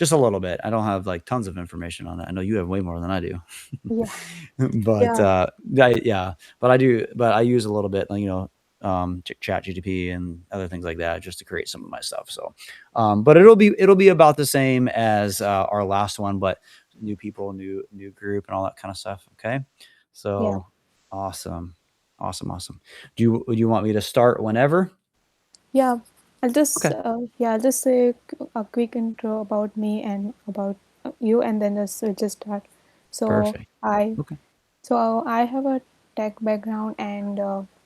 just a little bit. I don't have like tons of information on that. I know you have way more than I do. Yeah. But Yeah. yeah, but I do, but I use a little bit, like, Chat GTP and other things like that just to create some of my stuff. So, but it'll be about the same as our last one, but new people, new group, and all that kind of stuff. Okay, Yeah. so awesome, awesome, awesome. Do you want me to start whenever? Yeah. Okay, I'll just say a quick intro about me and about you, and then we'll just start. So perfect. I Okay, I have a tech background, and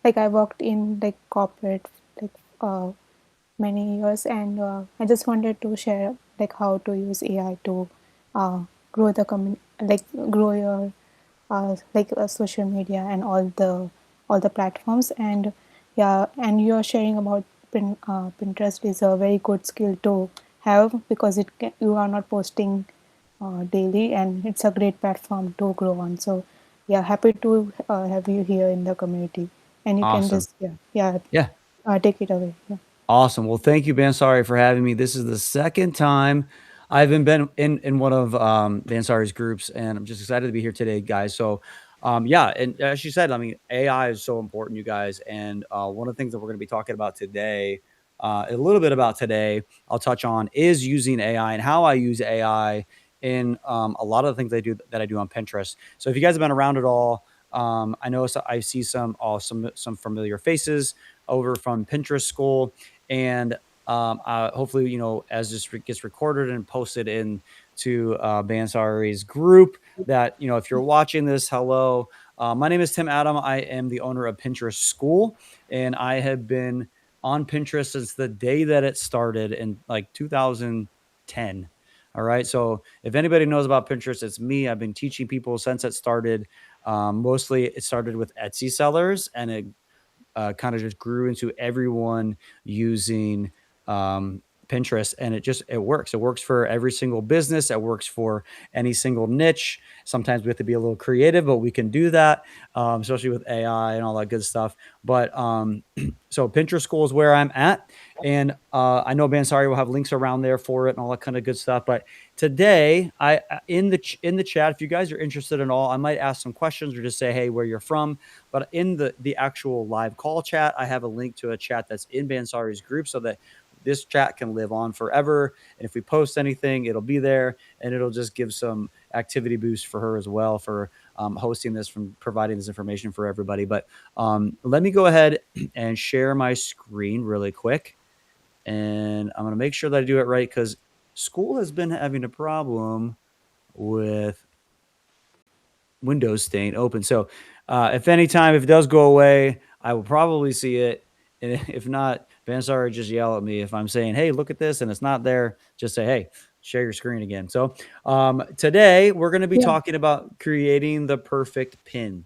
like I worked in like corporate like uh, many years, and I just wanted to share like how to use AI to uh, grow the like grow your social media and all the platforms. And yeah, and you're sharing about Pinterest is a very good skill to have, because you are not posting daily, and it's a great platform to grow on. So yeah, happy to have you here in the community, and you can awesome. just yeah Yeah. take it away. Yeah. Awesome. Well, thank you, Bansari, for having me. This is the second time I've been in one of Bansari's groups, and I'm just excited to be here today, guys. So, yeah, and as you said, I mean, AI is so important, you guys. And one of the things that we're going to be talking about today, a little bit about today, I'll touch on is using AI and how I use AI in a lot of the things I do on Pinterest. So, if you guys have been around at all, I know I see some familiar faces over from Pinterest School, and hopefully, as this gets recorded and posted into Bansari's group, that, if you're watching this, hello. My name is Tim Adam. I am the owner of Pinterest School, and I have been on Pinterest since the day that it started in like 2010. All right. So if anybody knows about Pinterest, it's me. I've been teaching people since it started. Mostly it started with Etsy sellers, and it kind of just grew into everyone using Pinterest, and it works. It works for every single business. It works for any single niche. Sometimes we have to be a little creative, but we can do that, especially with AI and all that good stuff. But so Pinterest School is where I'm at, and I know Bansari will have links around there for it and all that kind of good stuff. But today, in the chat, if you guys are interested in all, I might ask some questions or just say, hey, where you're from. But in the actual live call chat, I have a link to a chat that's in Bansari's group, so that this chat can live on forever. And if we post anything, it'll be there, and it'll just give some activity boost for her as well for hosting this, from providing this information for everybody. But let me go ahead and share my screen really quick. And I'm going to make sure that I do it right, because school has been having a problem with Windows staying open. So if it does go away, I will probably see it. And if not, Vansar just yell at me if I'm saying, hey, look at this, and it's not there. Just say, hey, share your screen again. So today we're going to be Yeah. talking about creating the perfect pin.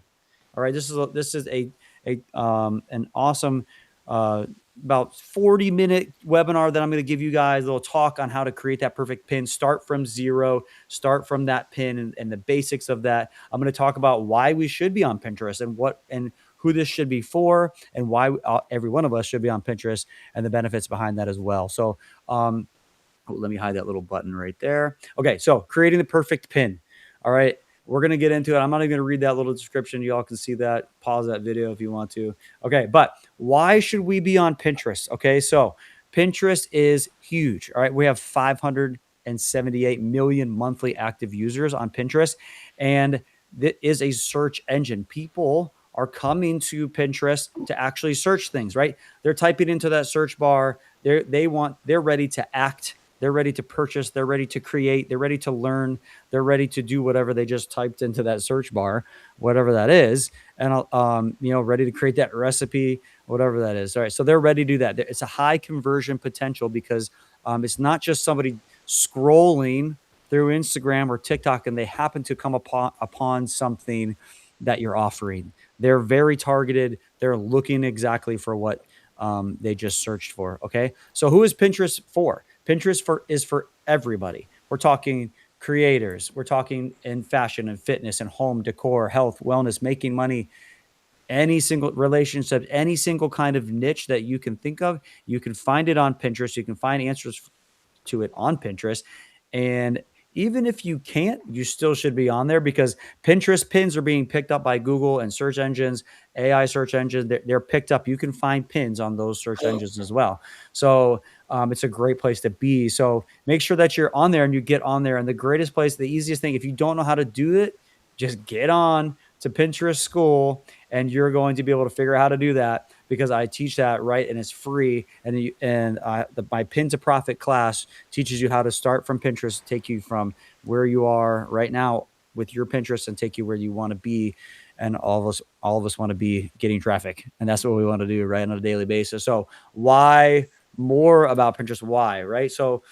All right, this is an awesome uh, about 40-minute webinar that I'm going to give you guys. A little talk on how to create that perfect pin. Start from zero. Start from that pin, and the basics of that. I'm going to talk about why we should be on Pinterest, and who this should be for, and why every one of us should be on Pinterest, and the benefits behind that as well. So let me hide that little button right there. Okay, so creating the perfect pin. All right, we're going to get into it. I'm not even going to read that little description. Y'all can see that. Pause that video if you want to. Okay, but why should we be on Pinterest? Okay, so Pinterest is huge. All right, we have 578 million monthly active users on Pinterest, and it is a search engine. People are coming to Pinterest to actually search things, right? They're typing into that search bar. They're ready to act. They're ready to purchase. They're ready to create. They're ready to learn. They're ready to do whatever they just typed into that search bar, whatever that is, and ready to create that recipe, whatever that is. All right, so they're ready to do that. It's a high conversion potential, because it's not just somebody scrolling through Instagram or TikTok and they happen to come upon something that you're offering. They're very targeted. They're looking exactly for what they just searched for. Okay. So who is Pinterest for? Is for everybody. We're talking creators. We're talking in fashion and fitness and home decor, health, wellness, making money, any single relationship, any single kind of niche that you can think of. You can find it on Pinterest. You can find answers to it on Pinterest. And even if you can't, you still should be on there because Pinterest pins are being picked up by Google and search engines, AI search engines. They're picked up. You can find pins on those search engines as well. So it's a great place to be. So make sure that you're on there and you get on there. And the greatest place, the easiest thing, if you don't know how to do it, just get on to Pinterest School and you're going to be able to figure out how to do that because I teach that, right, and it's free. My Pin to Profit class teaches you how to start from Pinterest, take you from where you are right now with your Pinterest and take you where you want to be. And all of us want to be getting traffic, and that's what we want to do, right, on a daily basis. So why more about Pinterest? Why, right? So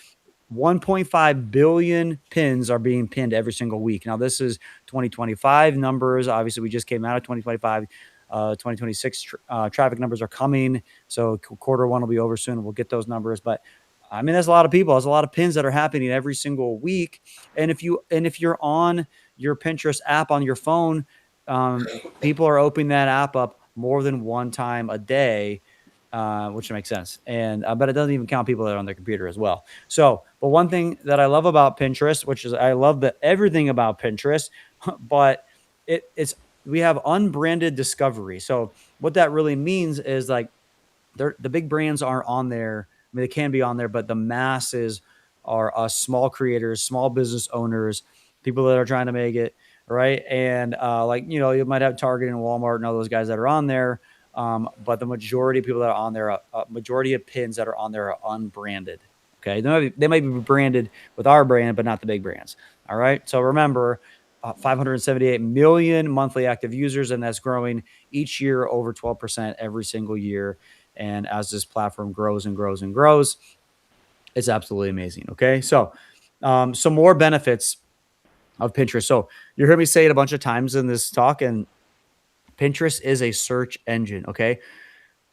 1.5 billion pins are being pinned every single week. Now, this is 2025 numbers. Obviously, we just came out of 2025. 2026 traffic numbers are coming. So quarter one will be over soon. We'll get those numbers. But I mean, there's a lot of people. There's a lot of pins that are happening every single week. And if you're on your Pinterest app on your phone, people are opening that app up more than one time a day, which makes sense. And but it doesn't even count people that are on their computer as well. So, but one thing that I love about Pinterest, which is I love everything about Pinterest, but it's we have unbranded discovery. So what that really means is like the big brands aren't on there. I mean, they can be on there, but the masses are us small creators, small business owners, people that are trying to make it right. And like you might have Target and Walmart and all those guys that are on there, but the majority of people that are on there, majority of pins that are on there are unbranded. Okay, they might be branded with our brand, but not the big brands. All right, so remember, 578 million monthly active users, and that's growing each year over 12% every single year. And as this platform grows and grows and grows, it's absolutely amazing. Okay. So, some more benefits of Pinterest. So, you heard me say it a bunch of times in this talk, and Pinterest is a search engine. Okay.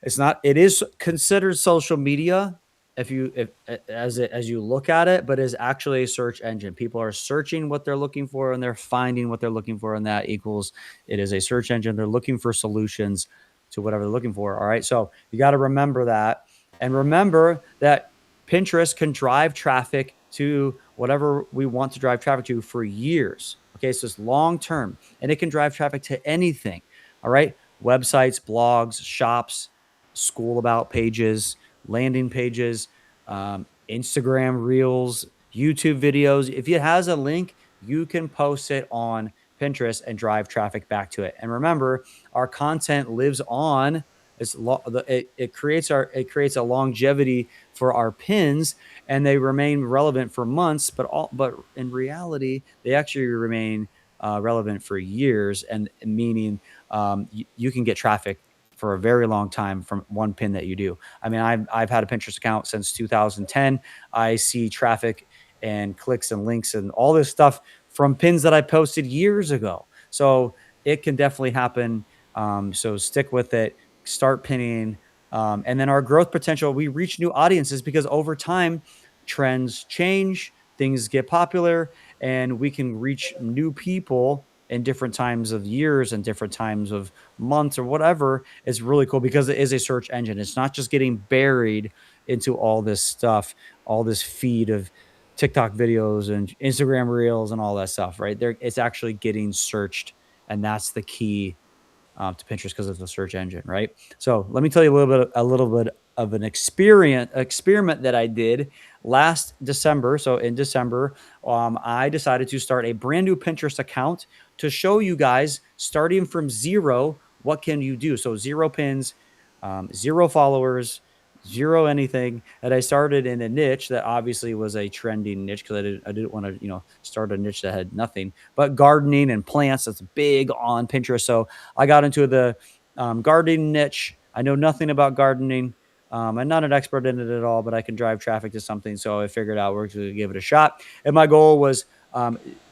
It's not, it is considered social media if as you look at it, but is actually a search engine. People are searching what they're looking for and they're finding what they're looking for, and that equals it is a search engine. They're looking for solutions to whatever they're looking for. All right. So you got to remember that. And remember that Pinterest can drive traffic to whatever we want to drive traffic to for years. Okay. So it's long term and it can drive traffic to anything. All right. Websites, blogs, shops, school about pages, landing pages, Instagram reels, YouTube videos. If it has a link, you can post it on Pinterest and drive traffic back to it. And remember, our content lives on. It creates a longevity for our pins, and they remain relevant for months. But in reality, they actually remain relevant for years, and meaning you can get traffic for a very long time from one pin that you do. I mean, I've had a Pinterest account since 2010. I see traffic and clicks and links and all this stuff from pins that I posted years ago. So it can definitely happen. So stick with it, start pinning. And then our growth potential, we reach new audiences because over time, trends change, things get popular, and we can reach new people in different times of years and different times of months or whatever. Is really cool because it is a search engine. It's not just getting buried into all this stuff, all this feed of TikTok videos and Instagram reels and all that stuff, right? There, it's actually getting searched, and that's the key to Pinterest because it's a search engine, right? So let me tell you a little bit of an experiment that I did last December. So in December, I decided to start a brand new Pinterest account to show you guys starting from zero. What can you do? So zero pins, zero followers, zero anything. And I started in a niche that obviously was a trending niche because I didn't want to start a niche that had nothing. But gardening and plants, that's big on Pinterest. So I got into the gardening niche. I know nothing about gardening. I'm not an expert in it at all, but I can drive traffic to something. So I figured out we're going to give it a shot. And my goal was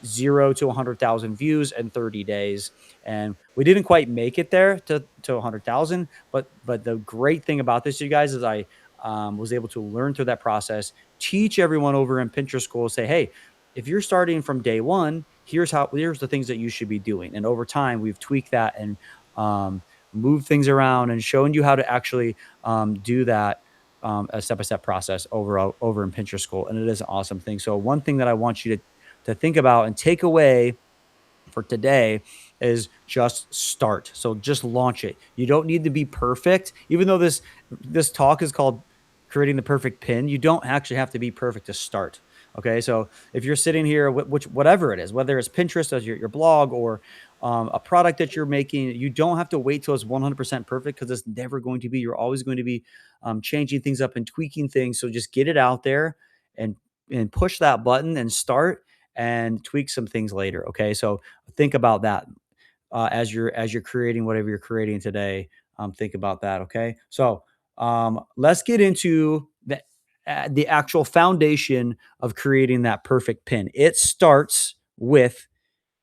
0 to 100,000 views in 30 days. And we didn't quite make it there to 100,000. But the great thing about this, you guys, is I was able to learn through that process, teach everyone over in Pinterest School, say, hey, if you're starting from day one, here's the things that you should be doing. And over time, we've tweaked that and moved things around and shown you how to actually do that a step-by-step process over in Pinterest school, and it is an awesome thing. So one thing that I want you to think about and take away for today is just start. So just launch it. You don't need to be perfect. Even though this talk is called creating the perfect pin, you don't actually have to be perfect to start. Okay, so if you're sitting here, which whatever it is, whether it's Pinterest as your blog or a product that you're making, you don't have to wait till it's 100% perfect because it's never going to be. You're always going to be changing things up and tweaking things. So just get it out there and push that button and start and tweak some things later. Okay, so think about that as you're creating whatever you're creating today. Think about that. Okay, so let's get into the actual foundation of creating that perfect pin. It starts with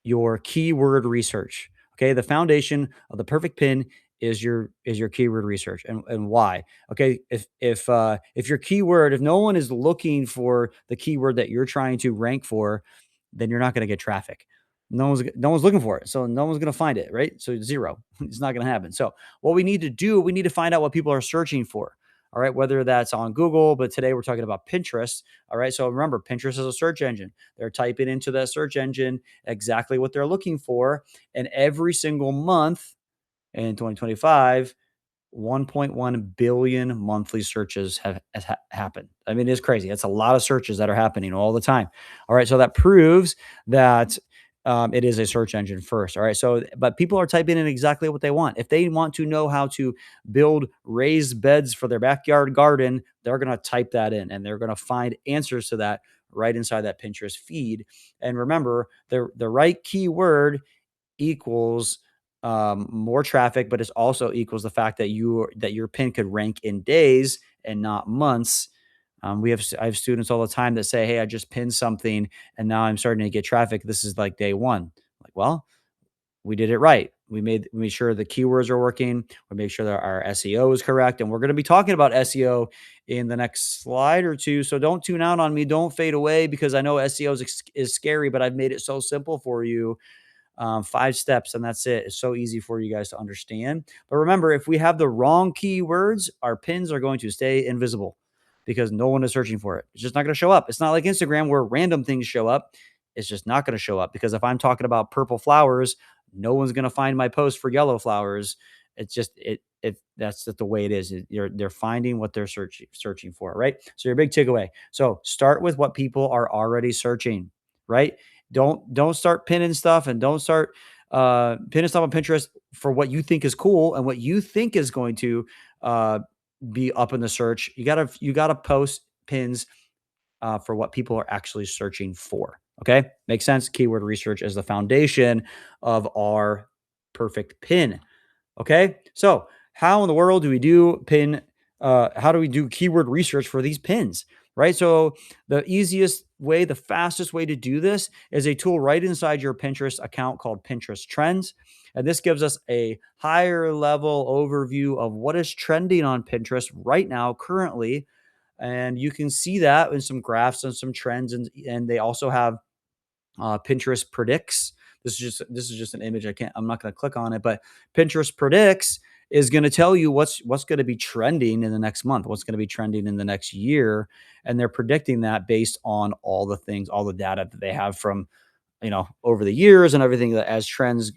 your keyword research. Okay, the foundation of the perfect pin is your keyword research, and why. Okay, if your keyword, if no one is looking for the keyword that you're trying to rank for, then you're not going to get traffic. No one's looking for it, so no one's going to find it, right? So zero. It's not going to happen. So what we need to do, we need to find out what people are searching for. All right, whether that's on Google, but today we're talking about Pinterest. All right, so remember, Pinterest is a search engine. They're typing into that search engine exactly what they're looking for. And every single month in 2025, 1.1 billion monthly searches has happened. I mean, it's crazy. It's a lot of searches that are happening all the time. All right. So that proves that it is a search engine first. All right. So, but people are typing in exactly what they want. If they want to know how to build raised beds for their backyard garden, they're going to type that in and they're going to find answers to that right inside that Pinterest feed. And remember, the right keyword equals more traffic, but it also equals the fact that your pin could rank in days and not months. I have students all the time that say, "Hey, I just pinned something, and now I'm starting to get traffic. This is like day one." Like, well, we did it right. We made sure the keywords are working. We make sure that our SEO is correct, and we're going to be talking about SEO in the next slide or two. So don't tune out on me. Don't fade away because I know SEO is scary, but I've made it so simple for you. 5 steps, and that's it. It's so easy for you guys to understand. But remember, if we have the wrong keywords, our pins are going to stay invisible because no one is searching for it. It's just not going to show up. It's not like Instagram where random things show up. It's just not going to show up because if I'm talking about purple flowers, no one's going to find my post for yellow flowers. It's just that's just the way it is. They're finding what they're searching for, right? So your big takeaway. So start with what people are already searching, right? Don't start pinning stuff and don't start pinning stuff on Pinterest for what you think is cool and what you think is going to uh, be up in the search. You gotta post pins for what people are actually searching for. Okay, makes sense. Keyword research is the foundation of our perfect pin. Okay. So, how in the world do we do pin? How do we do keyword research for these pins? Right. So, the easiest way, the fastest way to do this is a tool right inside your Pinterest account called Pinterest Trends. And this gives us a higher level overview of what is trending on Pinterest right now, currently. And you can see that in some graphs and some trends. And they also have Pinterest predicts. This is just an image. I'm not going to click on it, but Pinterest predicts is going to tell you what's going to be trending in the next month, what's going to be trending in the next year, and they're predicting that based on all the things, all the data that they have from over the years and everything that as trends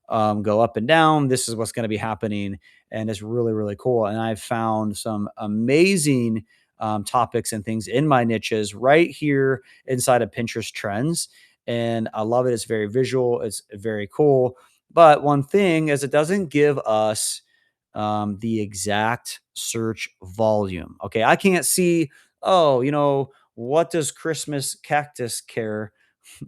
go up and down. This is what's going to be happening, and it's really really cool. And I've found some amazing topics and things in my niches right here inside of Pinterest Trends and I love it. It's very visual. It's very cool. But one thing is, it doesn't give us the exact search volume. Okay, I can't see. Oh, what does Christmas cactus care?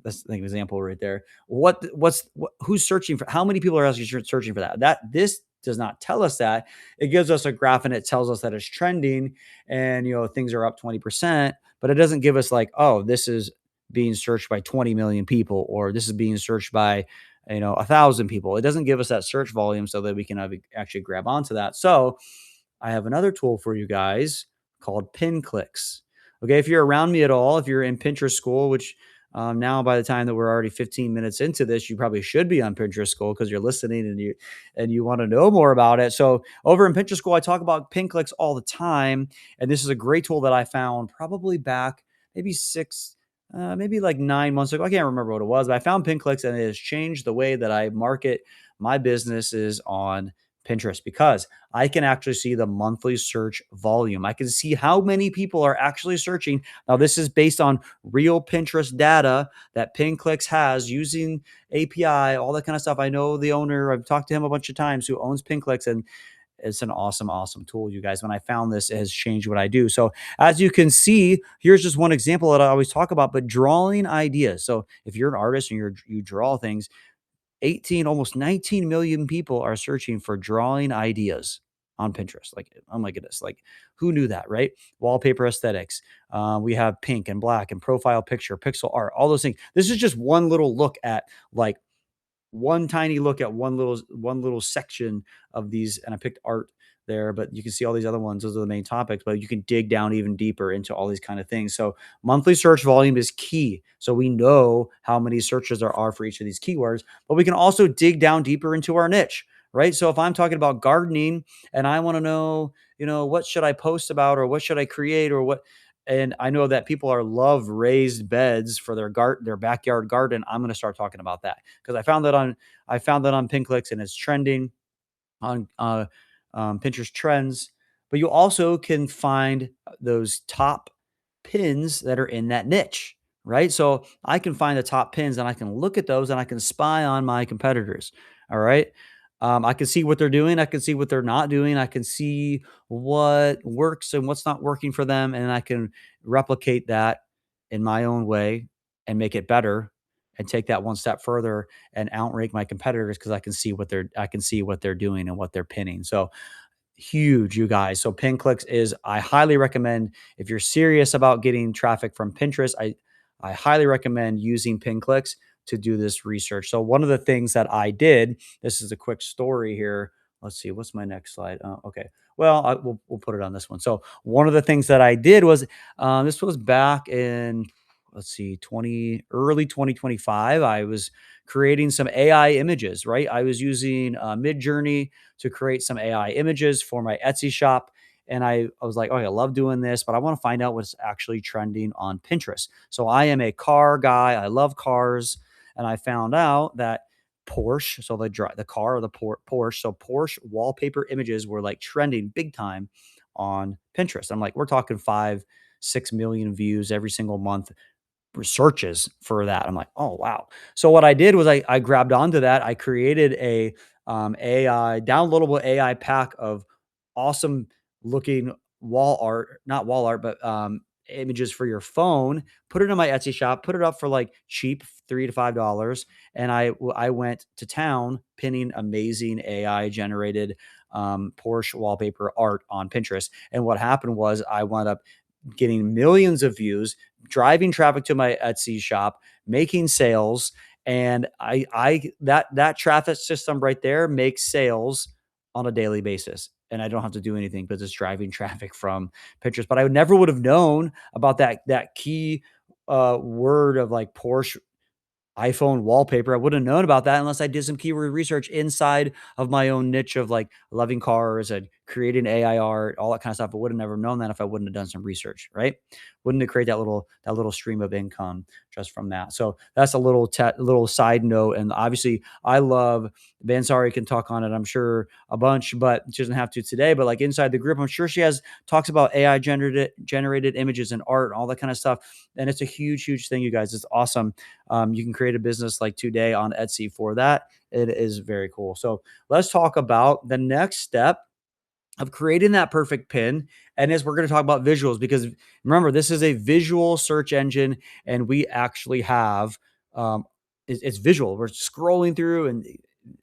That's an example right there. Who's searching for? How many people are actually searching for that? This does not tell us that. It gives us a graph and it tells us that it's trending, and things are up 20%. But it doesn't give us like, oh, this is being searched by 20 million people, or this is being searched by 1,000 people. It doesn't give us that search volume so that we can actually grab onto that. So I have another tool for you guys called Pin Clicks. Okay, if you're around me at all, if you're in Pinterest school, which Now, by the time that we're already 15 minutes into this, you probably should be on Pinterest School because you're listening and you want to know more about it. So over in Pinterest School, I talk about pin clicks all the time, and this is a great tool that I found probably back maybe maybe like 9 months ago. I can't remember what it was, but I found pin clicks, and it has changed the way that I market my businesses on Pinterest because I can actually see the monthly search volume. I can see how many people are actually searching. Now, this is based on real Pinterest data that PinClicks has using API, all that kind of stuff. I know the owner, I've talked to him a bunch of times who owns PinClicks, and it's an awesome, awesome tool, you guys. When I found this, it has changed what I do. So, as you can see, here's just one example that I always talk about, but drawing ideas. So, if you're an artist and you draw things, 18, almost 19 million people are searching for drawing ideas on Pinterest. Like, oh my goodness, like who knew that, right? Wallpaper aesthetics. We have pink and black and profile picture, pixel art, all those things. This is just one little look at like one tiny look at one little section of these, and I picked art there, but you can see all these other ones. Those are the main topics, but you can dig down even deeper into all these kind of things. So monthly search volume is key. So we know how many searches there are for each of these keywords, but we can also dig down deeper into our niche, right? So if I'm talking about gardening and I want to know, what should I post about or what should I create or what, and I know that people are love raised beds for their backyard garden. I'm going to start talking about that because I found that on PinClicks and it's trending on Pinterest trends. But you also can find those top pins that are in that niche, right? So I can find the top pins and I can look at those and I can spy on my competitors. All right. I can see what they're doing. I can see what they're not doing. I can see what works and what's not working for them. And I can replicate that in my own way and make it better and take that one step further and outrank my competitors because I can see what they're doing and what they're pinning. So huge, you guys. So PinClicks is I highly recommend if you're serious about getting traffic from Pinterest, I highly recommend using PinClicks to do this research. So one of the things that I did, this is a quick story here. Let's see, what's my next slide? Okay. Well, we'll put it on this one. So one of the things that I did was this was back in let's see 20 early 2025. I was creating some AI images, right? I was using Mid Journey to create some AI images for my Etsy shop. And I was like, oh, I love doing this, but I want to find out what's actually trending on Pinterest. So I am a car guy. I love cars. And I found out that Porsche, so the car or the Porsche, so Porsche wallpaper images were like trending big time on Pinterest. I'm like, we're talking 5, 6 million views every single month searches for that. I'm like, oh wow. So what I did was I grabbed onto that. I created a AI downloadable AI pack of awesome looking wall art, not wall art, but images for your phone. Put it in my Etsy shop. Put it up for like cheap, $3 to $5, and I went to town pinning amazing AI generated Porsche wallpaper art on Pinterest. And what happened was I wound up getting millions of views, driving traffic to my Etsy shop, making sales, and I that traffic system right there makes sales on a daily basis. And I don't have to do anything because it's driving traffic from Pinterest. But I never would have known about that key word of like Porsche iPhone wallpaper. I wouldn't have known about that unless I did some keyword research inside of my own niche of like loving cars and creating AI art, all that kind of stuff. I would have never known that if I wouldn't have done some research, right? Wouldn't have created that little stream of income just from that. So that's a little side note. And obviously, I love Bansari can talk on it. I'm sure a bunch, but she doesn't have to today. But like inside the group, I'm sure she has talks about AI generated images and art and all that kind of stuff. And it's a huge, huge thing, you guys. It's awesome. You can create a business like today on Etsy for that. It is very cool. So let's talk about the next step of creating that perfect pin. And as we're going to talk about visuals, because remember, this is a visual search engine, and we actually have it's visual. We're scrolling through, and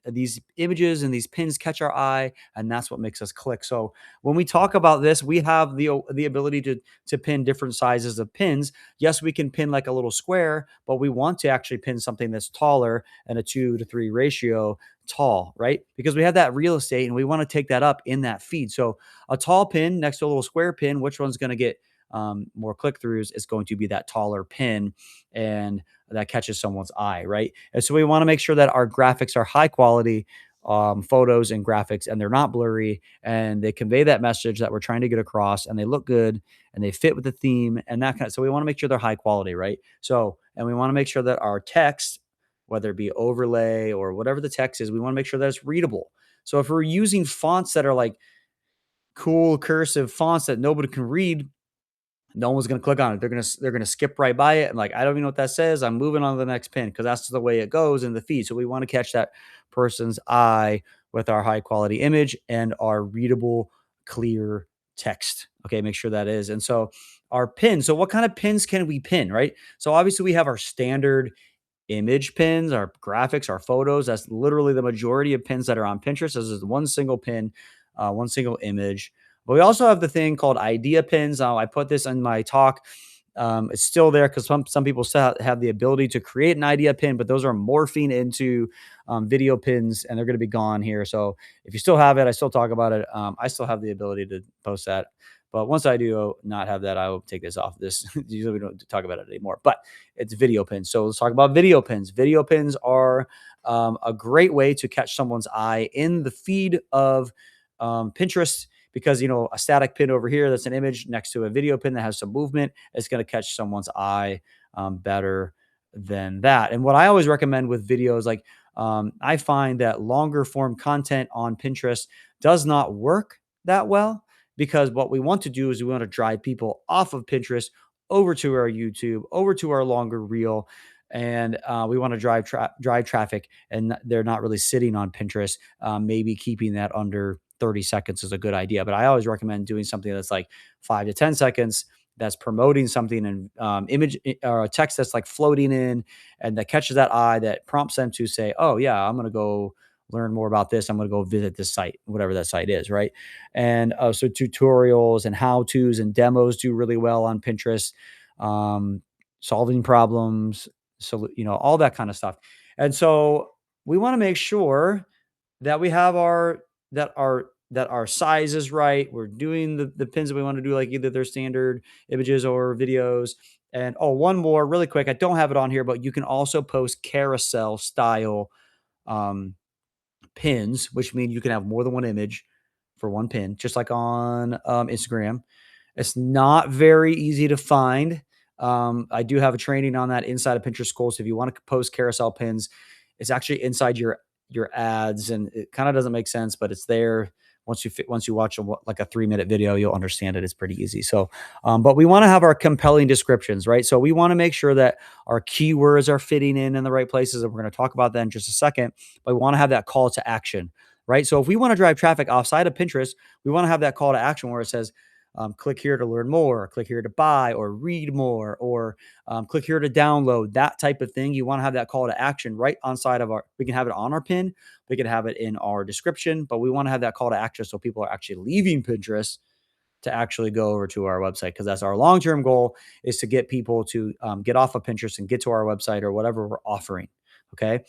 these images and these pins catch our eye, and that's what makes us click. So when we talk about this, we have the ability to pin different sizes of pins. Yes, we can pin like a little square, but we want to actually pin something that's taller and a 2 to 3 ratio tall, right? Because we have that real estate and we want to take that up in that feed. So a tall pin next to a little square pin, which one's going to get more click throughs, it's going to be that taller pin, and that catches someone's eye, right? And so we want to make sure that our graphics are high quality photos and graphics, and they're not blurry, and they convey that message that we're trying to get across, and they look good, and they fit with the theme, and that kind of. So we want to make sure they're high quality, right? So, and we want to make sure that our text, whether it be overlay or whatever the text is, we want to make sure that it's readable. So if we're using fonts that are like cool cursive fonts that nobody can read, no one's gonna click on it. They're gonna skip right by it. And like, I don't even know what that says. I'm moving on to the next pin because that's the way it goes in the feed. So we want to catch that person's eye with our high quality image and our readable, clear text. Okay, make sure that is. And so our pin. So what kind of pins can we pin, right? So obviously we have our standard image pins, our graphics, our photos. That's literally the majority of pins that are on Pinterest. This is one single pin, one single image. But we also have the thing called idea pins. I put this in my talk. It's still there because some people still have the ability to create an idea pin, but those are morphing into video pins, and they're going to be gone here. So if you still have it, I still talk about it. I still have the ability to post that. But once I do not have that, I will take this off this. Usually we don't talk about it anymore, but it's video pins. So let's talk about video pins. Video pins are a great way to catch someone's eye in the feed of Pinterest, because a static pin over here that's an image next to a video pin that has some movement is going to catch someone's eye better than that. And what I always recommend with videos, like I find that longer form content on Pinterest does not work that well, because what we want to do is we want to drive people off of Pinterest over to our YouTube, over to our longer reel. And we want to drive traffic, and they're not really sitting on Pinterest. Maybe keeping that under 30 seconds is a good idea. But I always recommend doing something that's like 5 to 10 seconds, that's promoting something, and image or a text that's like floating in, and that catches that eye, that prompts them to say, oh, yeah, I'm going to go learn more about this. I'm going to go visit this site, whatever that site is. Right. And so tutorials and how to's and demos do really well on Pinterest, um, solving problems. So, all that kind of stuff. And so we want to make sure that we have our size is right. We're doing the pins that we want to do, like either their standard images or videos. And one more really quick. I don't have it on here, but you can also post carousel style um, pins, which mean you can have more than one image for one pin, just like on Instagram. It's not very easy to find. I do have a training on that inside of Pinterest School. So if you want to post carousel pins, it's actually inside your ads, and it kind of doesn't make sense, but it's there. Once you watch like a 3-minute video, you'll understand it. It's pretty easy. So, but we want to have our compelling descriptions, right? So we want to make sure that our keywords are fitting in the right places, and we're going to talk about that in just a second. But we want to have that call to action, right? So if we want to drive traffic offside of Pinterest, we want to have that call to action where it says, click here to learn more, click here to buy or read more, or click here to download, that type of thing. You want to have that call to action right on side of we can have it on our pin, we can have it in our description, but we want to have that call to action so people are actually leaving Pinterest to actually go over to our website, because that's our long-term goal, is to get people to get off of Pinterest and get to our website or whatever we're offering. Okay.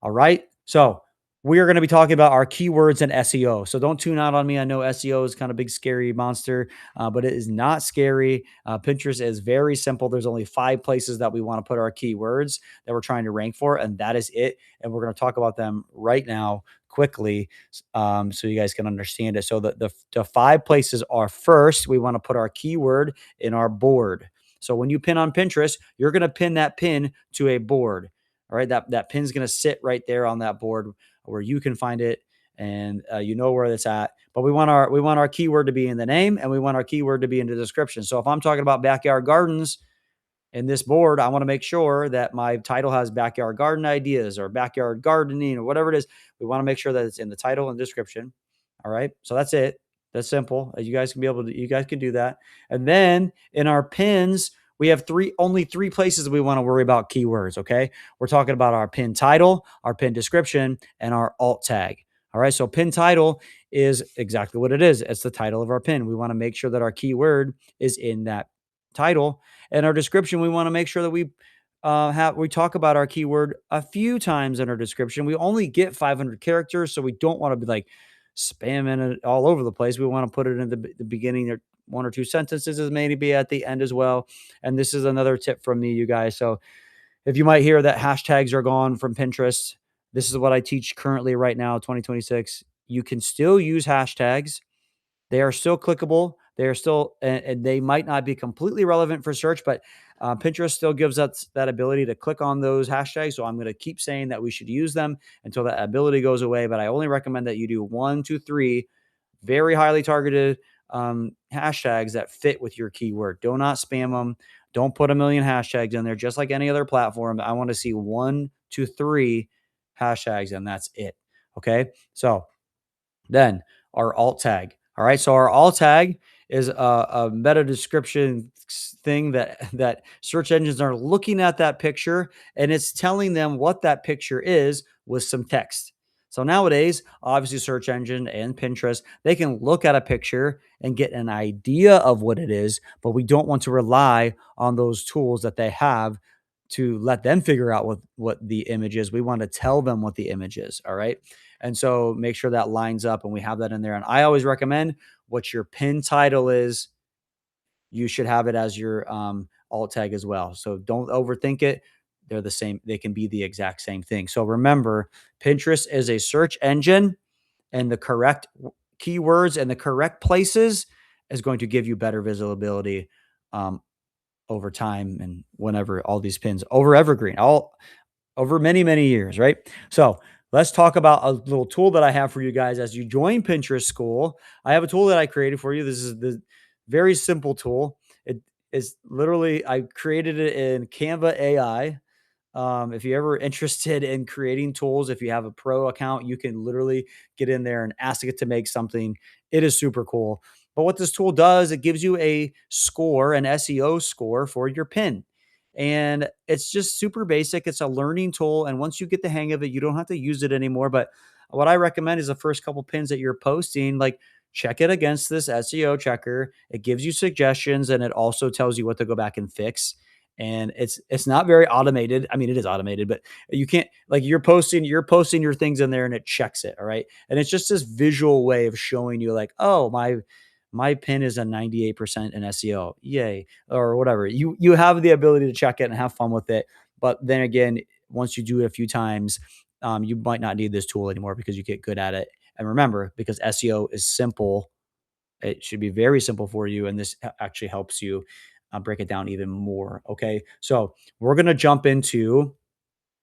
All right. So we are going to be talking about our keywords and SEO. So don't tune out on me. I know SEO is kind of big, scary monster, but it is not scary. Pinterest is very simple. There's only 5 places that we want to put our keywords that we're trying to rank for, and that is it. And we're going to talk about them right now quickly, so you guys can understand it. So the 5 places are: first, we want to put our keyword in our board. So when you pin on Pinterest, you're going to pin that pin to a board. All right, that pin's going to sit right there on that board where you can find it, and where it's at. But we want our keyword to be in the name, and we want our keyword to be in the description. So if I'm talking about backyard gardens in this board, I want to make sure that my title has backyard garden ideas or backyard gardening or whatever it is. We want to make sure that it's in the title and description. All right. So that's it. That's simple. You guys can do that. And then in our pins, we have only three places we want to worry about keywords. Okay. We're talking about our pin title, our pin description, and our alt tag. All right. So pin title is exactly what it is. It's the title of our pin. We want to make sure that our keyword is in that title. And our description, we want to make sure that we talk about our keyword a few times in our description. We only get 500 characters, so we don't want to be like spamming it all over the place. We want to put it in the beginning one or two sentences is maybe at the end as well. And this is another tip from me, you guys. So if you might hear that hashtags are gone from Pinterest, this is what I teach currently right now, 2026. You can still use hashtags. They are still clickable. They are still, and they might not be completely relevant for search, but Pinterest still gives us that ability to click on those hashtags. So I'm going to keep saying that we should use them until that ability goes away. But I only recommend that you do one, two, three very highly targeted hashtags that fit with your keyword. Do not spam them. Don't put a million hashtags in there, just like any other platform. I want to see one to three hashtags, and that's it. Okay. So then our alt tag. All right. So our alt tag is a meta description thing that search engines are looking at that picture and it's telling them what that picture is with some text. So nowadays, obviously, search engine and Pinterest, they can look at a picture and get an idea of what it is, but we don't want to rely on those tools that they have to let them figure out what the image is. We want to tell them what the image is. All right. And so make sure that lines up and we have that in there. And I always recommend what your pin title is, you should have it as your alt tag as well. So don't overthink it. They're the same, they can be the exact same thing. So remember, Pinterest is a search engine, and the correct keywords and the correct places is going to give you better visibility um, over time and whenever all these pins over evergreen, all over many, many years, right? So let's talk about a little tool that I have for you guys as you join Pinterest school. I have a tool that I created for you. This is the very simple tool. It is literally, I created it in Canva AI. If you're ever interested in creating tools, if you have a pro account, you can literally get in there and ask it to make something. It is super cool. But what this tool does, it gives you a score, an SEO score for your pin. And it's just super basic. It's a learning tool. And once you get the hang of it, you don't have to use it anymore. But what I recommend is the first couple pins that you're posting, like check it against this SEO checker. It gives you suggestions and it also tells you what to go back and fix. And it's not very automated. I mean, it is automated, but you can't, like, you're posting your things in there and it checks it. All right. And it's just this visual way of showing you like, oh, my pin is a 98% in SEO. Yay. Or whatever. You have the ability to check it and have fun with it. But then again, once you do it a few times, you might not need this tool anymore because you get good at it. And remember, because SEO is simple, it should be very simple for you. And this actually helps you break it down even more. Okay. So we're going to jump into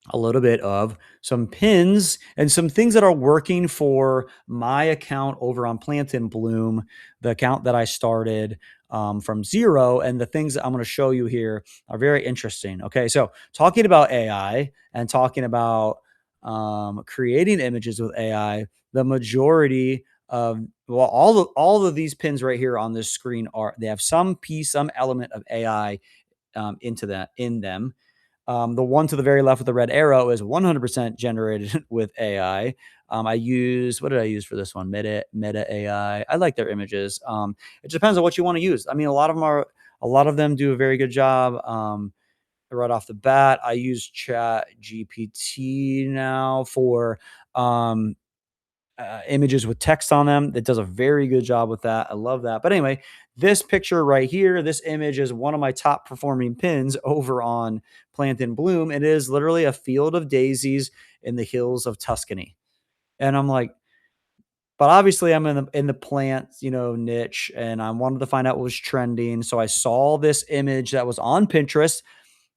a little bit of some pins and some things that are working for my account over on Plant and Bloom, the account that I started from zero. And the things that I'm going to show you here are very interesting. Okay. So talking about AI and talking about creating images with AI, the majority of, well, all of these pins right here on this screen they have some piece, some element of AI into that in them. The one to the very left with the red arrow is 100% generated with AI. I use, what did I use for this one? Meta AI. I like their images. It depends on what you want to use. I mean, a lot of them do a very good job. Right off the bat, I use Chat GPT now for um, images with text on them. That does a very good job with that. I love that. But anyway, this picture right here, this image is one of my top performing pins over on Plant and Bloom. It is literally a field of daisies in the hills of Tuscany. And I'm like, but obviously I'm in the plants, niche, and I wanted to find out what was trending. So I saw this image that was on Pinterest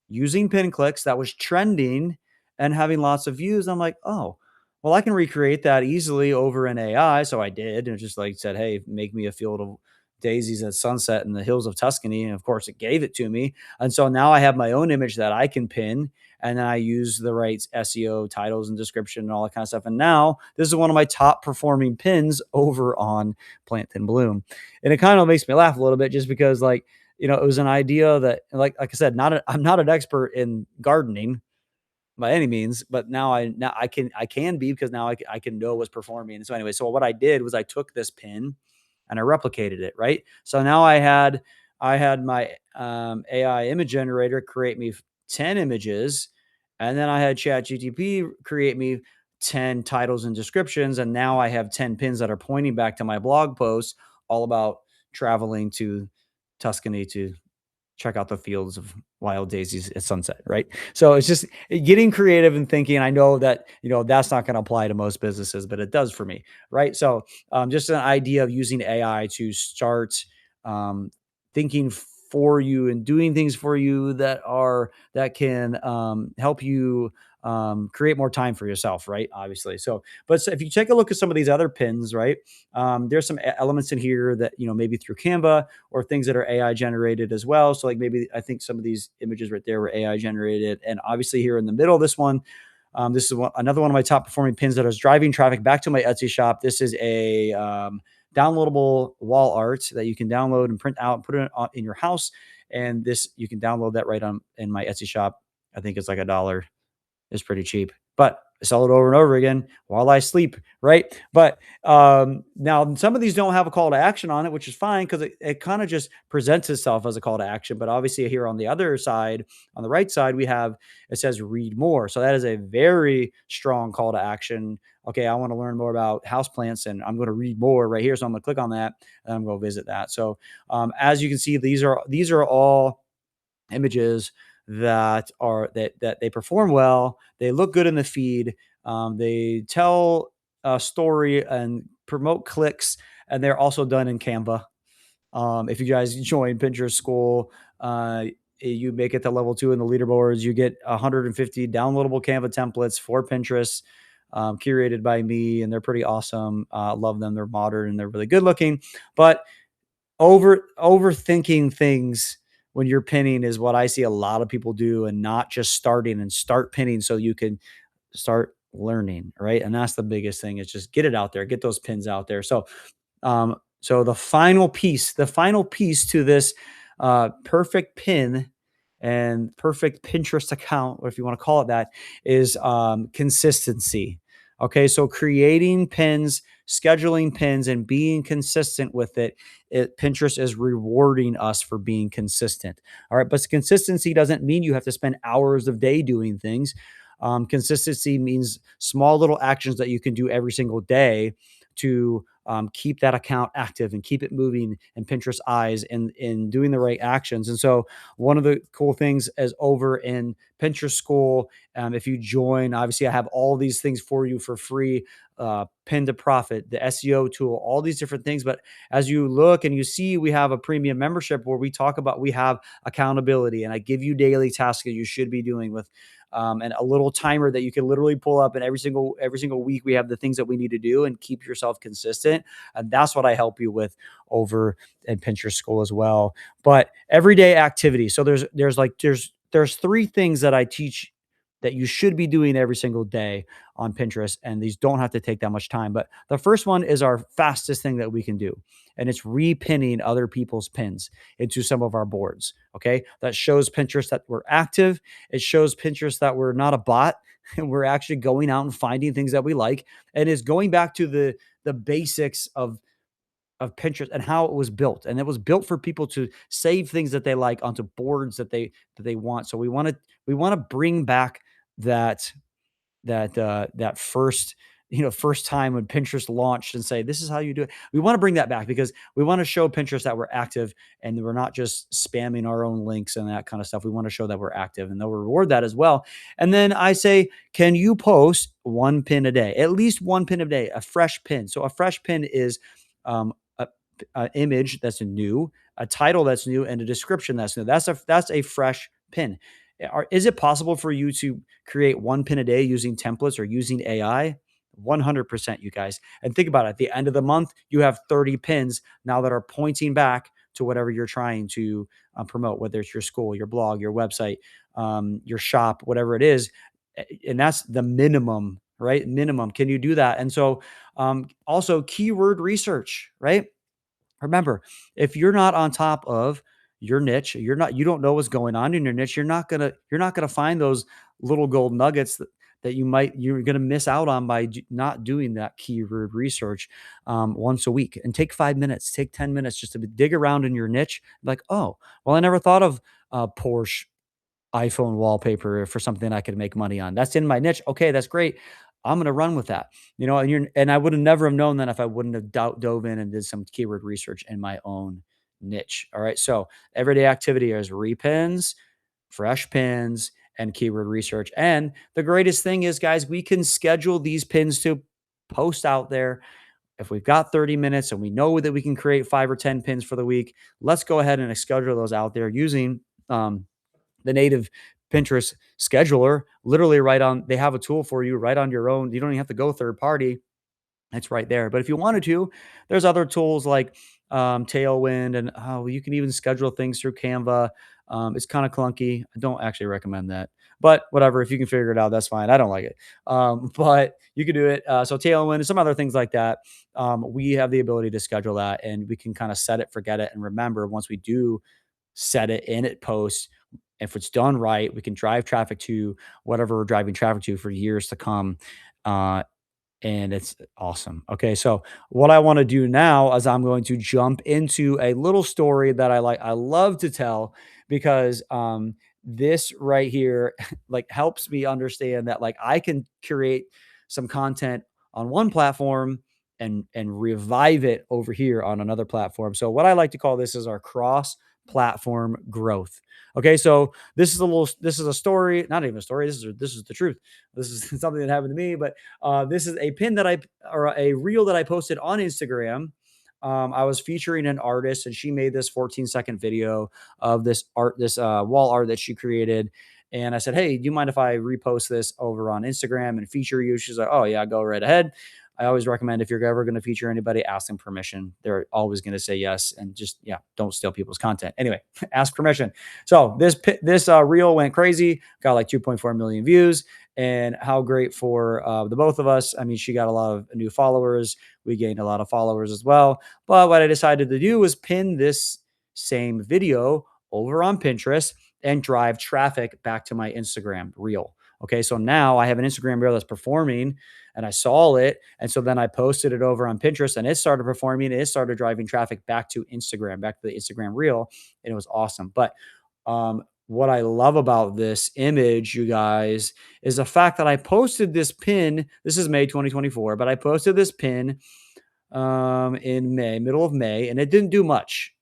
using pin clicks that was trending and having lots of views. I'm like, oh, well, I can recreate that easily over in AI. So I did, and it just like said, hey, make me a field of daisies at sunset in the hills of Tuscany. And of course, it gave it to me. And so now I have my own image that I can pin. And then I use the right SEO titles and description and all that kind of stuff. And now this is one of my top performing pins over on Plant and Bloom. And it kind of makes me laugh a little bit just because, like, it was an idea that, like I said, I'm not an expert in gardening by any means, but now I can be, because now I can know what's performing. And so anyway, so what I did was I took this pin and I replicated it, right? So now I had my AI image generator create me 10 images, and then I had ChatGPT create me 10 titles and descriptions, and now I have 10 pins that are pointing back to my blog posts all about traveling to Tuscany to check out the fields of wild daisies at sunset, right? So it's just getting creative and thinking. I know that, that's not going to apply to most businesses, but it does for me, right? So just an idea of using AI to start um, thinking for you and doing things for you that can help you create more time for yourself, right? Obviously. So if you take a look at some of these other pins, right? There's some elements in here that, maybe through Canva or things that are AI generated as well. So like maybe I think some of these images right there were AI generated. And obviously here in the middle, this is another one of my top performing pins that is driving traffic back to my Etsy shop. This is a downloadable wall art that you can download and print out and put it in your house. And this, you can download that right on in my Etsy shop. I think it's like $1. Is pretty cheap, but I sell it over and over again while I sleep, right? But now some of these don't have a call to action on it, which is fine because it kind of just presents itself as a call to action. But obviously, here on the other side, on the right side, we have it says read more. So that is a very strong call to action. Okay, I want to learn more about houseplants and I'm going to read more right here. So I'm going to click on that and I'm going to visit that. So as you can see, these are all images that they perform well. They look good in the feed. They tell a story and promote clicks, and they're also done in Canva. If you guys join Pinterest School, you make it to level 2 in the leaderboards. You get 150 downloadable Canva templates for Pinterest, curated by me, and they're pretty awesome. Love them. They're modern and they're really good looking. But overthinking things when you're pinning is what I see a lot of people do, and not just starting and start pinning so you can start learning, right? And that's the biggest thing is just get it out there, get those pins out there. So the final piece to this perfect pin and perfect Pinterest account, or if you want to call it that, is consistency. Okay, so creating pins, scheduling pins, and being consistent with Pinterest is rewarding us for being consistent. All right, but consistency doesn't mean you have to spend hours of day doing things. Consistency means small little actions that you can do every single day to keep that account active and keep it moving in Pinterest eyes and in doing the right actions. And so one of the cool things is over in Pinterest School, if you join, obviously I have all these things for you for free, Pin to Profit, the SEO tool, all these different things. But as you look and you see, we have a premium membership where we have accountability, and I give you daily tasks that you should be doing with and a little timer that you can literally pull up. And every single week we have the things that we need to do and keep yourself consistent. And that's what I help you with over at Pinterest School as well. But everyday activity. So there's three things that I teach that you should be doing every single day on Pinterest. And these don't have to take that much time. But the first one is our fastest thing that we can do. And it's repinning other people's pins into some of our boards. Okay. That shows Pinterest that we're active. It shows Pinterest that we're not a bot and we're actually going out and finding things that we like. And is going back to the basics of Pinterest and how it was built. And it was built for people to save things that they like onto boards that they want. So we want to bring back that that first time when Pinterest launched and say, this is how you do it. We want to bring that back because we want to show Pinterest that we're active and we're not just spamming our own links and that kind of stuff. We want to show that we're active, and they'll reward that as well. And then I say, can you post one pin a day, at least one pin a day, a fresh pin? So a fresh pin is a image that's new, a title that's new, and a description that's new. That's a fresh pin. Is it possible for you to create one pin a day using templates or using AI? 100%, you guys. And think about it. At the end of the month, you have 30 pins now that are pointing back to whatever you're trying to promote, whether it's your school, your blog, your website, your shop, whatever it is. And that's the minimum, right? Minimum. Can you do that? And so also keyword research, right? Remember, if you're not on top of your niche, you don't know what's going on in your niche, you're not gonna find those little gold nuggets that you're gonna miss out on by not doing that keyword research once a week. And take 5 minutes, take 10 minutes just to dig around in your niche. Like, oh, well, I never thought of Porsche iPhone wallpaper for something I could make money on. That's in my niche. Okay, that's great. I'm going to run with that. And I would have never have known that if I wouldn't have dove in and did some keyword research in my own niche. All right. So everyday activity is repins, fresh pins, and keyword research. And the greatest thing is, guys, we can schedule these pins to post out there. If we've got 30 minutes and we know that we can create 5 or 10 pins for the week, let's go ahead and schedule those out there using the native Pinterest scheduler. Literally, they have a tool for you right on your own. You don't even have to go third party. It's right there. But if you wanted to, there's other tools like Tailwind, and you can even schedule things through Canva. It's kind of clunky. I don't actually recommend that, but whatever. If you can figure it out, that's fine. I don't like it, but you can do it. So Tailwind and some other things like that. We have the ability to schedule that, and we can kind of set it, forget it, and remember once we do set it and it posts. If it's done right, we can drive traffic to whatever we're driving traffic to for years to come. Uh, and it's awesome. Okay, so what I want to do now is I'm going to jump into a little story that I love to tell because this right here like helps me understand that like I can create some content on one platform and revive it over here on another platform. So what I like to call this is our cross platform growth. Okay, so this is a story, not even a story. This is the truth. This is something that happened to me, but this is a pin that or a reel that I posted on Instagram. I was featuring an artist, and she made this 14-second video of this wall art that she created. And I said, "Hey, do you mind if I repost this over on Instagram and feature you?" She's like, "Oh yeah, go right ahead." I always recommend if you're ever going to feature anybody, ask them permission. They're always going to say yes, and just yeah, don't steal people's content. Anyway, ask permission. So this reel went crazy, got like 2.4 million views, and how great for the both of us. I mean, she got a lot of new followers. We gained a lot of followers as well. But what I decided to do was pin this same video over on Pinterest and drive traffic back to my Instagram reel. Okay, so now I have an Instagram reel that's performing and I saw it. And so then I posted it over on Pinterest and it started performing. And it started driving traffic back to Instagram, back to the Instagram reel. And it was awesome. But what I love about this image, you guys, is the fact that I posted this pin. This is May 2024, but I posted this pin in May, middle of May, and it didn't do much.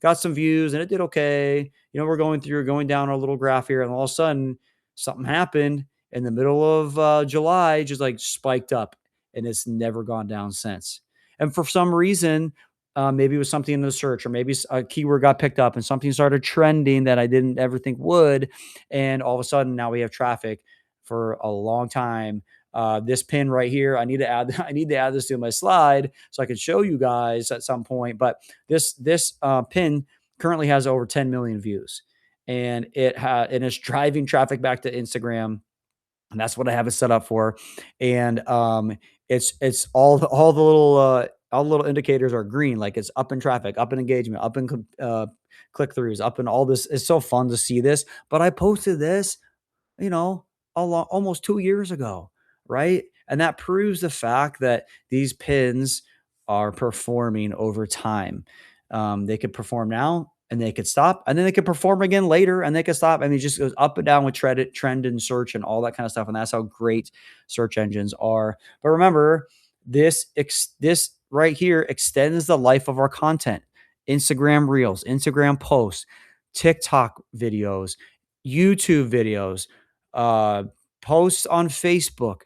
Got some views and it did okay. We're going down our little graph here, and all of a sudden something happened in the middle of July, just like spiked up, and it's never gone down since. And for some reason, maybe it was something in the search, or maybe a keyword got picked up and something started trending that I didn't ever think would. And all of a sudden, now we have traffic for a long time. This pin right here, I need to add. I need to add this to my slide so I can show you guys at some point. But this pin currently has over 10 million views, and and it's driving traffic back to Instagram, and that's what I have it set up for. And it's all the little indicators are green, like it's up in traffic, up in engagement, up in click throughs, up in all this. It's so fun to see this. But I posted this, you know, almost 2 years ago, right? And that proves the fact that these pins are performing over time. They could perform now and they could stop, and then they could perform again later and they could stop. I mean, it just goes up and down with trend and search and all that kind of stuff. And that's how great search engines are. But remember, this right here extends the life of our content. Instagram reels, Instagram posts, TikTok videos, YouTube videos, uh, posts on Facebook,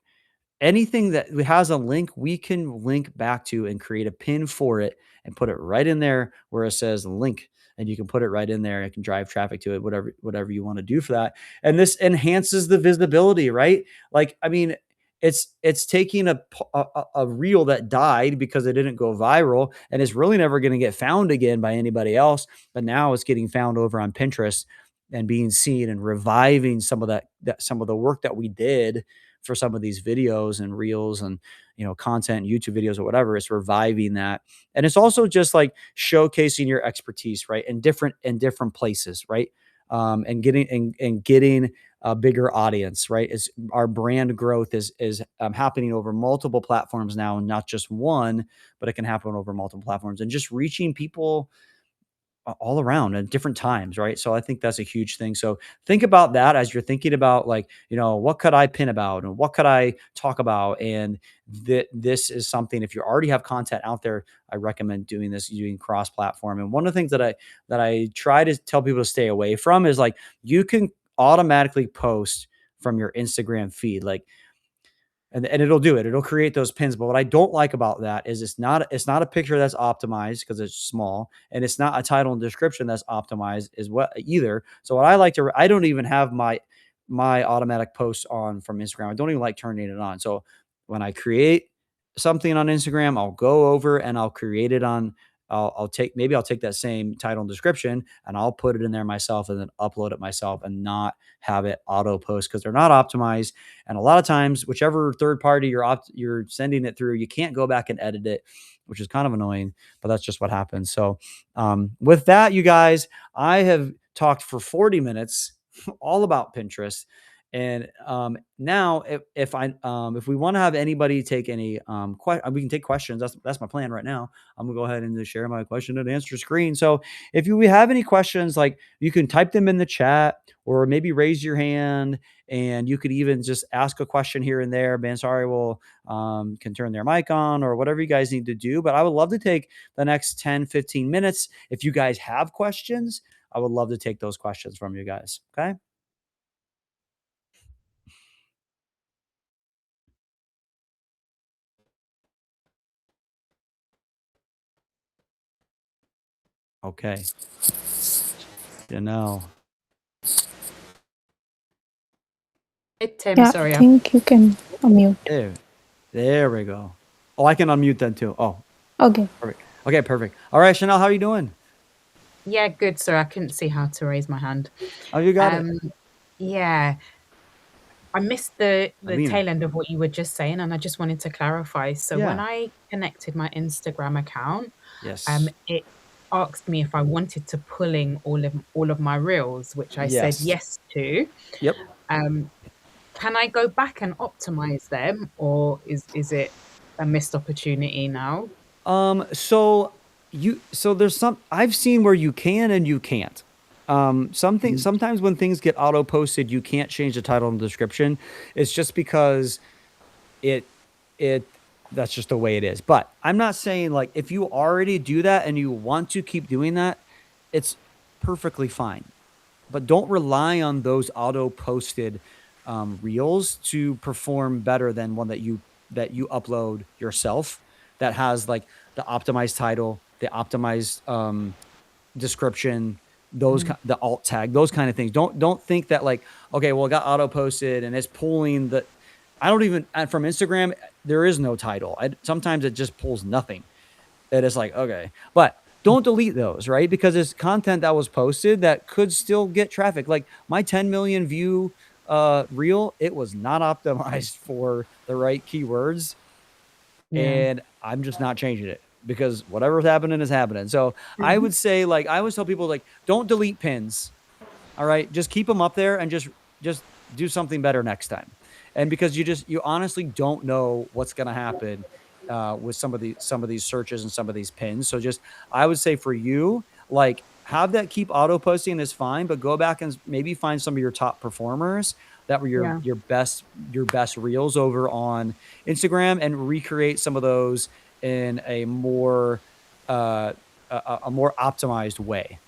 anything that has a link, we can link back to and create a pin for it and put it right in there where it says link. And you can put it right in there. It can drive traffic to it, whatever you want to do for that. And this enhances the visibility, right? Like, I mean, it's taking a reel that died because it didn't go viral and it's really never going to get found again by anybody else. But now it's getting found over on Pinterest and being seen and reviving some of that some of the work that we did for some of these videos and reels and content, YouTube videos or whatever. It's reviving that, and it's also just like showcasing your expertise, right, in different places, right, and getting a bigger audience, right. Is our brand growth is happening over multiple platforms now, and not just one, but it can happen over multiple platforms, and just reaching people all around at different times, right? So I think that's a huge thing. So think about that as you're thinking about, like, what could I pin about and what could I talk about? And this is something, if you already have content out there, I recommend doing this, using cross platform. And one of the things that I try to tell people to stay away from is, like, you can automatically post from your Instagram feed. Like, and it'll do it. It'll create those pins. But what I don't like about that is it's not a picture that's optimized because it's small, and it's not a title and description that's optimized as well either. So what I like to I don't even have my automatic posts on from Instagram. I don't even like turning it on. So when I create something on Instagram, I'll go over and I'll create it on. I'll take that same title and description and I'll put it in there myself and then upload it myself and not have it auto post because they're not optimized. And a lot of times, whichever third party you're sending it through, you can't go back and edit it, which is kind of annoying, but that's just what happens. So, with that, you guys, I have talked for 40 minutes all about Pinterest. And now, if we want to have anybody take any we can take questions. That's my plan right now. I'm gonna go ahead and just share my question and answer screen. So if you have any questions, like, you can type them in the chat or maybe raise your hand, and you could even just ask a question here and there. Bansari will can turn their mic on or whatever you guys need to do. But I would love to take the next 10-15 minutes. If you guys have questions, I would love to take those questions from you guys. Okay. Okay. Janelle. Hey, Tim, Yeah, I sorry. think you can unmute. There we go. Oh, I can unmute then too. Oh, Okay. perfect. Okay, perfect. All right, Chanel, how are you doing? Yeah, good. Sorry, I couldn't see how to raise my hand. Oh, you got it. Yeah, I missed the Alina. tail end of what you were just saying, and I just wanted to clarify. So when Yeah. I connected my Instagram account, Yes. it asked me if I wanted to pull in all of my reels, which I said Yes. yes to. Yep. Can I go back and optimize them, or is it a missed opportunity now? So there's some I've seen where you can and you can't. Sometimes when things get auto posted, you can't change the title and description. It's just because it it that's just the way it is. But I'm not saying, like, if you already do that and you want to keep doing that, it's perfectly fine. But don't rely on those auto posted reels to perform better than one that you upload yourself, that has, like, the optimized title, the optimized description, the alt tag, those kind of things. Don't think that, like, okay, well, it got auto posted and it's pulling the. I don't even from Instagram. There is no title. Sometimes it just pulls nothing. It is like, okay, but don't delete those, right? Because it's content that was posted that could still get traffic. Like my 10 million view reel, it was not optimized for the right keywords, Yeah. and I'm just not changing it because whatever's happening is happening. So I would say, like, I always tell people, like, don't delete pins. All right, just keep them up there and just do something better next time. And because you honestly don't know what's going to happen with some of these searches and some of these pins. So just, I would say for you, like, have that keep auto posting is fine, but go back and maybe find some of your top performers that were Yeah. your best reels over on Instagram and recreate some of those in a more optimized way.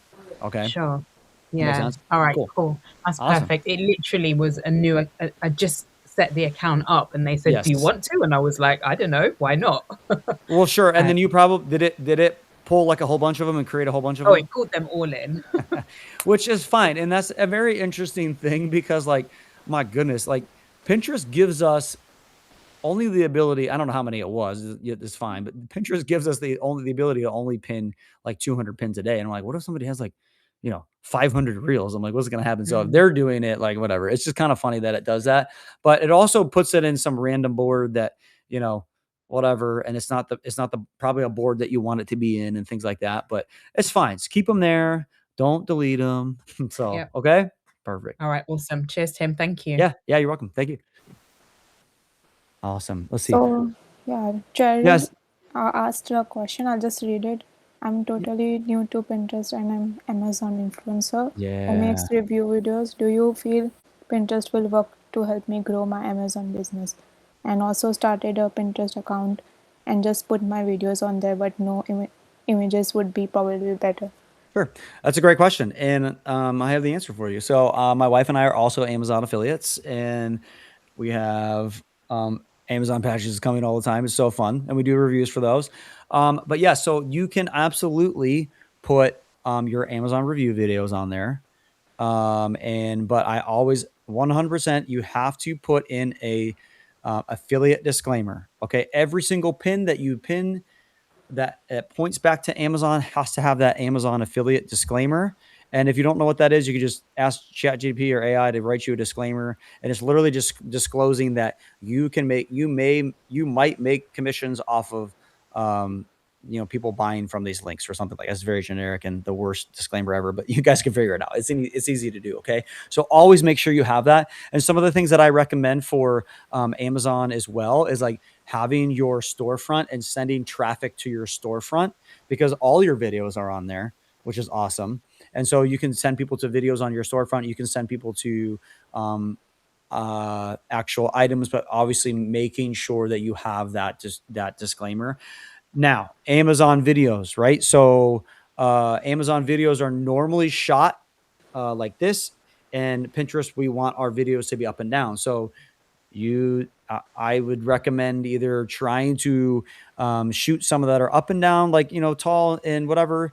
Okay. Sure. That makes Yeah. sense. All right, Cool. cool. That's Awesome. perfect. It literally was a new, I just set the account up and they said, do you Yes. want to? And I was like, I don't know. Why not? Well, sure. And Uh, then you probably did it pull like a whole bunch of them and create a whole bunch of oh, them, it pulled them all in. which is fine. And that's a very interesting thing because, like, my goodness, like, Pinterest gives us only the ability. I don't know how many it was. It's fine, but Pinterest gives us the ability to only pin like 200 pins a day. And I'm like, what if somebody has, like, 500 reels? I'm like, what's going to happen? So if they're doing it, like, whatever, it's just kind of funny that it does that, but it also puts it in some random board that, whatever. And it's not the probably a board that you want it to be in and things like that, but it's fine. Just keep them there. Don't delete them. So, Yep. okay. Perfect. All right. Awesome. Cheers, Tim. Thank you. Yeah. Yeah. You're welcome. Thank you. Awesome. Let's see. So, yeah, Jared Yes. asked a question. I'll just read it. I'm totally new to Pinterest and I'm Amazon influencer who Yeah. makes review videos. Do you feel Pinterest will work to help me grow my Amazon business? And also started a Pinterest account and just put my videos on there, but no images would be probably better. Sure. That's a great question. And I have the answer for you. So, my wife and I are also Amazon affiliates, and we have Amazon packages coming all the time. It's so fun. And we do reviews for those. But yeah, so you can absolutely put your Amazon review videos on there. But I always 100% you have to put in a affiliate disclaimer. Okay. Every single pin that you pin that it points back to Amazon has to have that Amazon affiliate disclaimer. And if you don't know what that is, you can just ask ChatGPT or AI to write you a disclaimer. And it's literally just disclosing that you might make commissions off of, um, people buying from these links or something like that. It's very generic and the worst disclaimer ever, but you guys can figure it out. It's easy to do. Okay. So always make sure you have that. And some of the things that I recommend for Amazon as well is like having your storefront and sending traffic to your storefront because all your videos are on there, which is awesome. And so you can send people to videos on your storefront. You can send people to um, actual items, but obviously making sure that you have that disclaimer. Now, Amazon videos, right? So Amazon videos are normally shot like this, and Pinterest, we want our videos to be up and down. So I would recommend either trying to shoot some of that are up and down, like tall and whatever.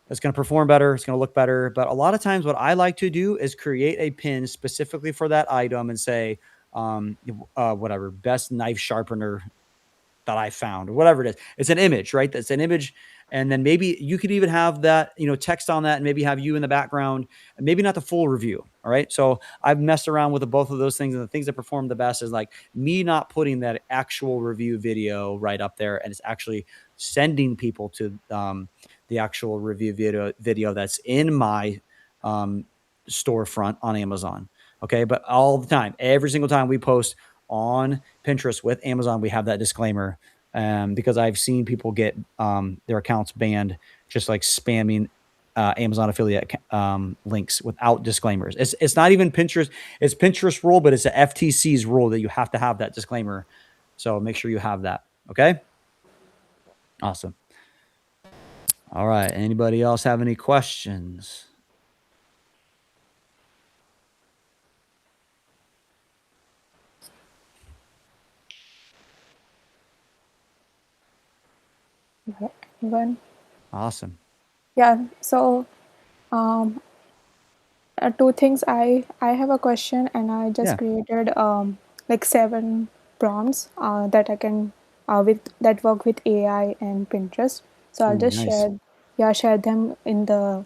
It's going to perform better. It's going to look better. But a lot of times, what I like to do is create a pin specifically for that item and say, whatever, best knife sharpener that I found, or whatever it is. It's an image, right? That's an image. And then maybe you could even have that, text on that and maybe have you in the background and maybe not the full review. All right. So I've messed around with both of those things. And the things that perform the best is like me not putting that actual review video right up there. And it's actually sending people to the actual review video that's in my storefront on Amazon. Okay. But all the time, every single time we post on Pinterest with Amazon, we have that disclaimer because I've seen people get their accounts banned just like spamming Amazon affiliate links without disclaimers. It's not even Pinterest. It's Pinterest rule, but it's the FTC's rule that you have to have that disclaimer. So make sure you have that. Okay. Awesome. All right. Anybody else have any questions? Anyone? Awesome. Yeah. So, um, two things. I have a question, and I just Yeah. created like 7 prompts that I can with that work with AI and Pinterest. So I'll Ooh, just nice. share them in the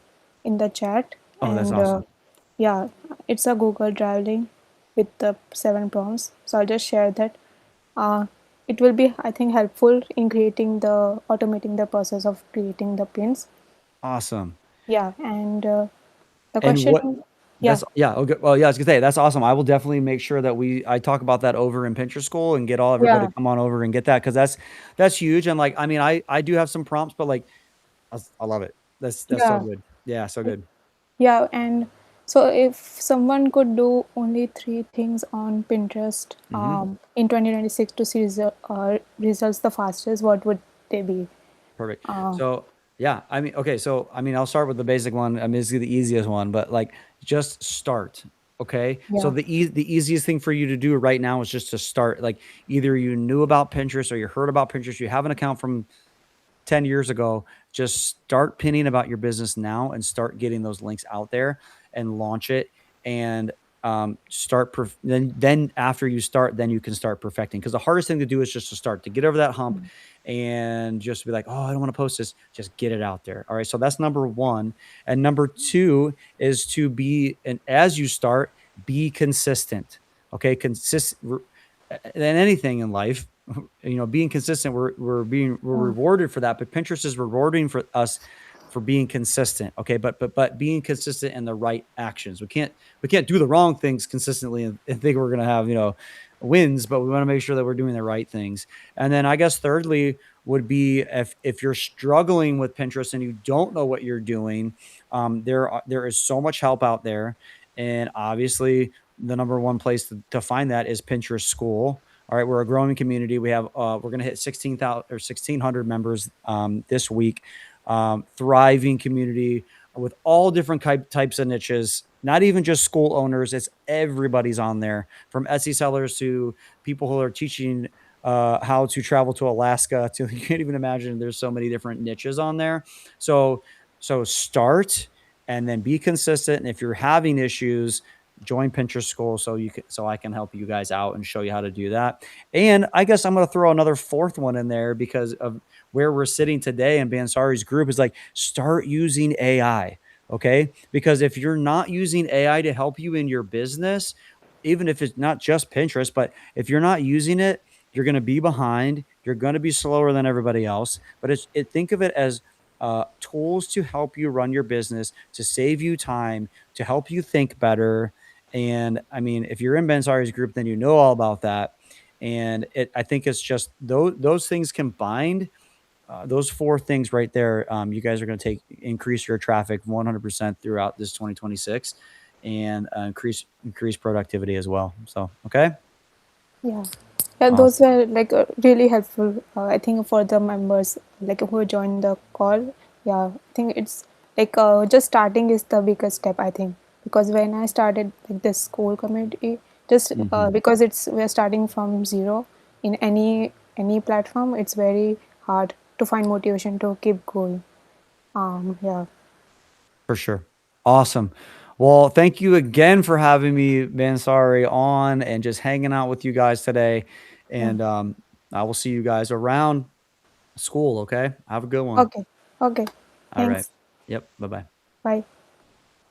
chat, Oh, that's and awesome. yeah, it's a Google Drive link with the 7 prompts. So I'll just share that. Uh, it will be, I think, helpful in automating the process of creating the pins. Awesome. Yeah, and the And what question, yeah, That's yeah, okay. Well, yeah, I was gonna say that's awesome. I will definitely make sure that I talk about that over in Pinterest school and get everybody yeah, to come on over and get that because that's huge. And like, I mean, I do have some prompts, but like, I love it. That's so yeah, good. Yeah, so good. yeah. And so, if someone could do only 3 things on Pinterest Hmm. in 2026 to see results the fastest, what would they be? Perfect. Uh, So yeah, I mean, okay, so I mean, I'll start with the basic one. I mean, it's the easiest one, but like, just start. Okay. So yeah, the easiest thing for you to do right now is just to start. Like, either you knew about Pinterest or you heard about Pinterest, you have an account from 10 years ago, just start pinning about your business now and start getting those links out there and launch it and then after you start, then you can start perfecting, because the hardest thing to do is just to start, to get over that hump and just be like, oh, I don't want to post this. Just get it out there. All right. So that's number one. And number two is to be, and as you start, be consistent. Okay. And anything in life, being consistent, we're uh, rewarded for that, but Pinterest is rewarding for us for being consistent. Okay. But being consistent in the right actions. We can't do the wrong things consistently and think we're going to have, wins, but we want to make sure that we're doing the right things. And then I guess thirdly would be if you're struggling with Pinterest and you don't know what you're doing, there is so much help out there, and obviously the number one place to find that is Pinterest School. All right, we're a growing community. We have we're going to hit 16,000 or 1,600 members this week. Thriving community with all different types of niches. Not even just school owners; it's everybody's on there, from Etsy sellers to people who are teaching how to travel to Alaska. To you can't even imagine. There's so many different niches on there. So start and then be consistent. And if you're having issues, join Pinterest School so I can help you guys out and show you how to do that. And I guess I'm going to throw another fourth one in there because of where we're sitting today in Bansari's group is like, start using AI. Okay. Because if you're not using AI to help you in your business, even if it's not just Pinterest, but if you're not using it, you're going to be behind. You're going to be slower than everybody else. But think of it as tools to help you run your business, to save you time, to help you think better. And I mean, if you're in Bansari's group, then you know all about that. And I think it's just those things combined, those four things right there. You guys are going to increase your traffic 100% throughout this 2026, and increase productivity as well. So, okay. Yeah. Yeah, Awesome. those were like really helpful. I think for the members like who joined the call. Yeah, I think it's like just starting is the biggest step. I think because when I started like this school community, just Mhm. because we're starting from zero in any platform, it's very hard to find motivation to keep going. Yeah. For sure. Awesome. Well, thank you again for having me, Bansari, on and just hanging out with you guys today. Yeah. And I will see you guys around school. Okay. Have a good one. Okay. Okay. All right. Thanks. Yep. Bye bye. Bye.